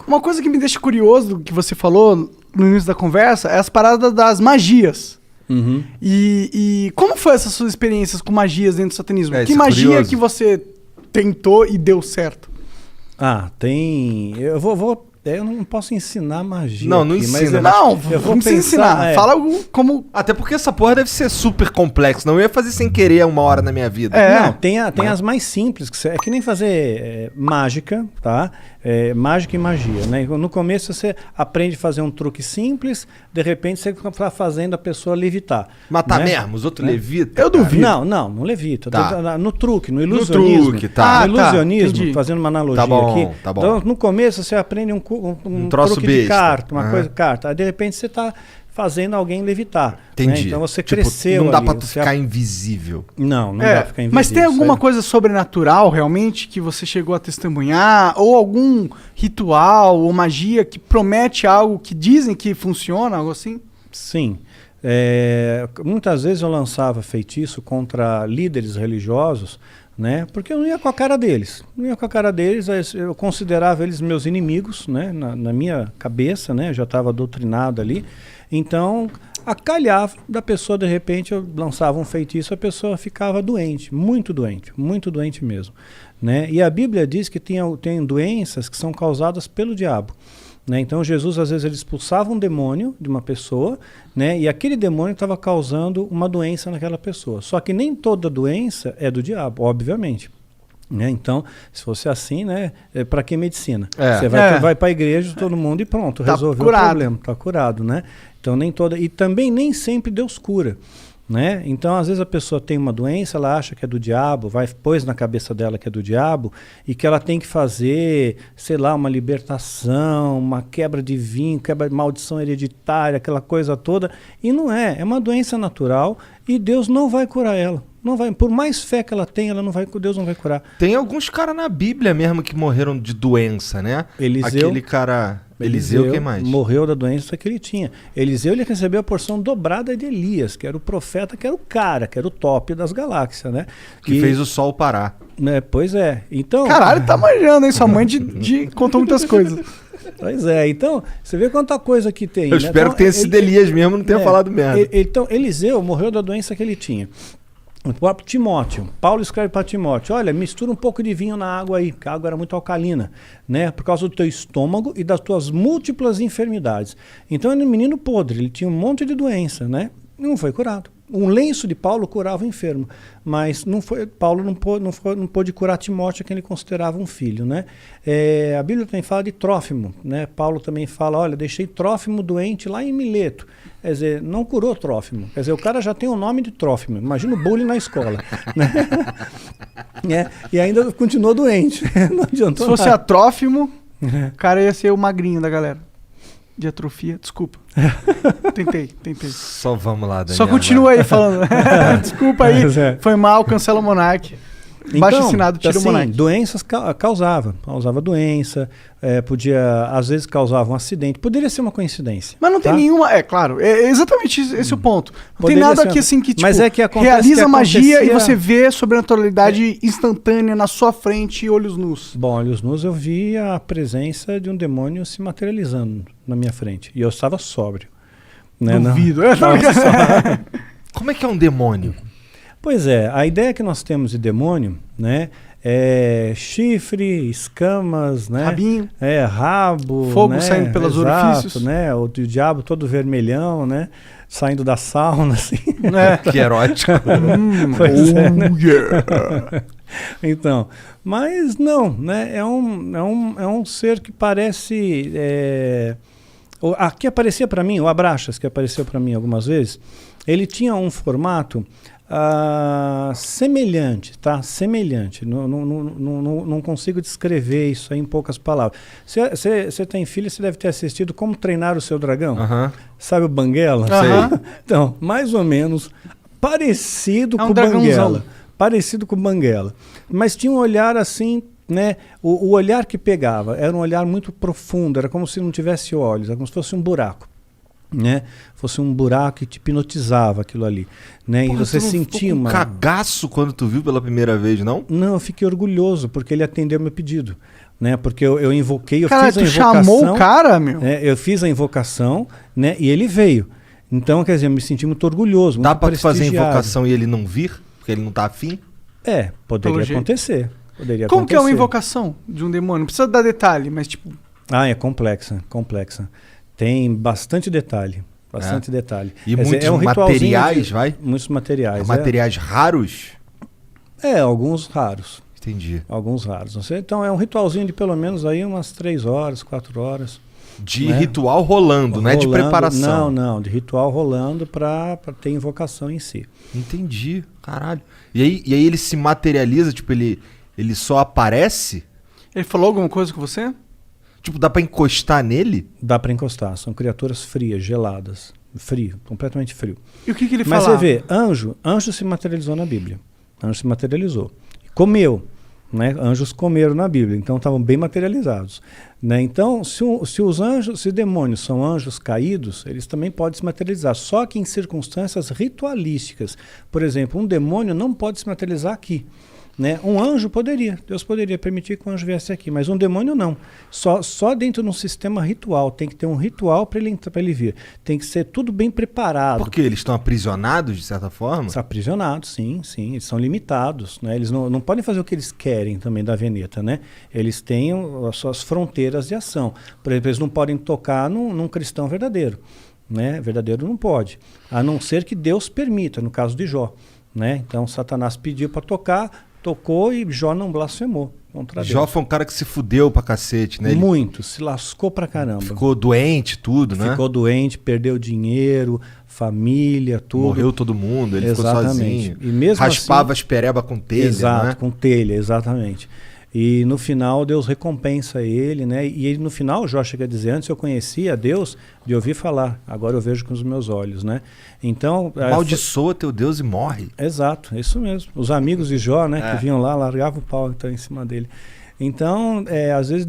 Uma coisa que me deixa curioso do que você falou no início da conversa é as paradas das magias. Uhum. E como foi essas suas experiências com magias dentro do satanismo? Que isso é magia curioso. que você tentou e deu certo? Tem... Eu não posso ensinar magia. Não, não aqui, mas ensina. Não, eu vou não precisa ensinar. Fala algo como... Até porque essa porra deve ser super complexo. Não eu ia fazer sem querer uma hora na minha vida. Não, tem as mais simples, é que nem fazer mágica, tá? Mágica e magia, né? No começo você aprende a fazer um truque simples, de repente você está fazendo a pessoa levitar. Matar né? mesmo, os outros levitam. Eu duvido. Não levita. Tá. No truque, no ilusionismo. truque, tá. No ilusionismo, entendi. fazendo uma analogia Tá bom, aqui. tá bom. Então, no começo você aprende um troço truque de besta. carta, uma Aham. coisa de carta. Aí de repente você está fazendo alguém levitar. Entendi. Né? Então você Tipo, cresceu não dá ali, pra tu você ficar invisível. Não dá pra ficar invisível. Mas tem alguma sabe? coisa sobrenatural realmente que você chegou a testemunhar? Ou algum ritual ou magia que promete algo que dizem que funciona, algo assim? Sim. Muitas vezes eu lançava feitiço contra líderes religiosos, né? Porque eu não ia com a cara deles. Eu considerava eles meus inimigos, né? Na minha cabeça, né? Eu já estava doutrinado ali. Então, acalhava da pessoa, de repente, eu lançava um feitiço, a pessoa ficava doente muito doente mesmo. Né? E a Bíblia diz que tem doenças que são causadas pelo diabo. Né? Então Jesus às vezes ele expulsava um demônio de uma pessoa, né? E aquele demônio estava causando uma doença naquela pessoa. Só que nem toda doença é do diabo, obviamente. Né? Então, se fosse assim, né? Para que medicina? Você vai para a igreja, todo mundo e pronto, Tá resolveu curado. o problema, está curado. Né? Então nem toda. E também nem sempre Deus cura. Né? Então, às vezes a pessoa tem uma doença, ela acha que é do diabo, pôs na cabeça dela que é do diabo e que ela tem que fazer, sei lá, uma libertação, uma quebra de vinho, quebra de maldição hereditária, aquela coisa toda. E não é uma doença natural e Deus não vai curar ela. Não vai, por mais fé que ela tenha, Deus não vai curar. Tem alguns caras na Bíblia mesmo que morreram de doença, né? Eliseu. Aquele cara... Eliseu, quem mais? Morreu da doença que ele tinha. Eliseu ele recebeu a porção dobrada de Elias, que era o profeta, que era o cara, que era o top das galáxias, né? Que fez o sol parar. Pois é. Então, Caralho, tá manjando, hein? Sua mãe contou muitas coisas. Pois é. Então, você vê quanta coisa que tem. Eu espero que tenha sido Elias mesmo, não tenha falado merda. Então, Eliseu morreu da doença que ele tinha. O próprio Timóteo, Paulo escreve para Timóteo, olha, mistura um pouco de vinho na água aí, porque a água era muito alcalina, né? Por causa do teu estômago e das tuas múltiplas enfermidades. Então ele era um menino podre, ele tinha um monte de doença, né? E não foi curado. Um lenço de Paulo curava o enfermo, mas Paulo não pôde curar Timóteo, que ele considerava um filho, né? A Bíblia também fala de Trófimo, né? Paulo também fala, olha, deixei Trófimo doente lá em Mileto. Quer dizer, não curou Trófimo. Quer dizer, o cara já tem o nome de Trófimo. Imagina o bullying na escola. Né? E ainda continuou doente. Não adiantou Se fosse nada. Trófimo, o cara ia ser o magrinho da galera. De atrofia, desculpa. Tentei. Só vamos lá, Daniel. Só continua aí falando. Desculpa aí, Mas é. foi mal, cancela o Monark. Baixo assinado, tira o Monark. Doenças causava doença, às vezes causava um acidente, poderia ser uma coincidência. Mas não tem nenhuma, claro, é exatamente esse o ponto. Não Poderia tem nada ser aqui assim que, tipo, mas é que acontece realiza que magia e acontecia- você vê sobrenaturalidade instantânea na sua frente, olhos nus. Bom, olhos nus eu vi a presença de um demônio se materializando na minha frente, e eu estava sóbrio. Né? Duvido. Como é que é um demônio? Pois é, a ideia que nós temos de demônio, né, é chifre, escamas, né, Rabinho. rabo, Fogo né, saindo pelos exato, orifícios. né, o diabo todo vermelhão, né, saindo da sauna, assim. Que erótico. Pois é, né? Yeah. Então, mas não, né, é um ser que parece... Aqui aparecia para mim, o Abraxas, que apareceu para mim algumas vezes, ele tinha um formato semelhante, tá? Semelhante. Não consigo descrever isso aí em poucas palavras. Você tem filho, você deve ter assistido Como Treinar o Seu Dragão. Sabe o Banguela? Sei. Então, mais ou menos parecido com o dragãozão. Banguela. Parecido com o Banguela. Mas tinha um olhar assim, né? O olhar que pegava era um olhar muito profundo, era como se não tivesse olhos, era como se fosse um buraco. Né? Fosse um buraco que te hipnotizava aquilo ali, né? Porra, e você tu não sentia ficou com uma... cagaço quando tu viu pela primeira vez, não? Não, eu fiquei orgulhoso porque ele atendeu meu pedido. né? Porque eu invoquei, eu Cara, fiz a tu invocação. chamou o cara, meu? Eu fiz a invocação, né? E ele veio. Então, quer dizer, eu me senti muito orgulhoso, Dá muito pra tu fazer a prestigiado. invocação e ele não vir? Porque ele não tá afim? Poderia Pelo jeito. acontecer. Como que é uma invocação de um demônio? Não precisa dar detalhe, mas tipo... É complexa. Tem bastante detalhe. Bastante detalhe. E Quer dizer, muitos um ritualzinho materiais, vai? Muitos materiais. Materiais raros? Alguns raros. Entendi. Alguns raros. Então é um ritualzinho de pelo menos aí umas 3 horas, 4 horas. De ritual rolando, não é de preparação. Não, de ritual rolando pra ter invocação em si. Entendi, caralho. E aí ele se materializa, tipo, ele só aparece? Ele falou alguma coisa com você? Tipo, dá pra encostar nele? Dá pra encostar, são criaturas frias, geladas. Frio, completamente frio. E o que ele Mas falava? você vê, anjo se materializou na Bíblia. Anjo se materializou. Comeu. Né? Anjos comeram na Bíblia, então estavam bem materializados. Né? Então, se os anjos, se demônios são anjos caídos, eles também podem se materializar, só que em circunstâncias ritualísticas. Por exemplo, um demônio não pode se materializar aqui. Né? Um anjo poderia, Deus poderia permitir que o anjo viesse aqui, mas um demônio não. Só dentro de um sistema ritual, tem que ter um ritual para ele vir. Tem que ser tudo bem preparado. Porque eles estão aprisionados, de certa forma? São aprisionados, sim, eles são limitados. Né? Eles não podem fazer o que eles querem também da Veneta. Né? Eles têm as suas fronteiras de ação. Por exemplo, eles não podem tocar num cristão verdadeiro. Né? Verdadeiro não pode, a não ser que Deus permita, no caso de Jó. Né? Então Satanás pediu para tocar, tocou e Jó não blasfemou contra Deus. Jó foi um cara que se fudeu pra cacete, né? Muito, se lascou pra caramba. Ficou doente, tudo, né? Ficou doente, perdeu dinheiro, família, tudo. Morreu todo mundo, ele ficou sozinho. E mesmo raspava assim, as pereba com telha, exato, né? com telha, exatamente. E no final Deus recompensa ele, né? E ele no final, Jó chega a dizer, antes eu conhecia a Deus de ouvir falar, agora eu vejo com os meus olhos, né? Então... Amaldiçoa teu Deus e morre. Exato, é isso mesmo. Os amigos de Jó, né, que vinham lá, largavam o pau então, em cima dele. Então, às vezes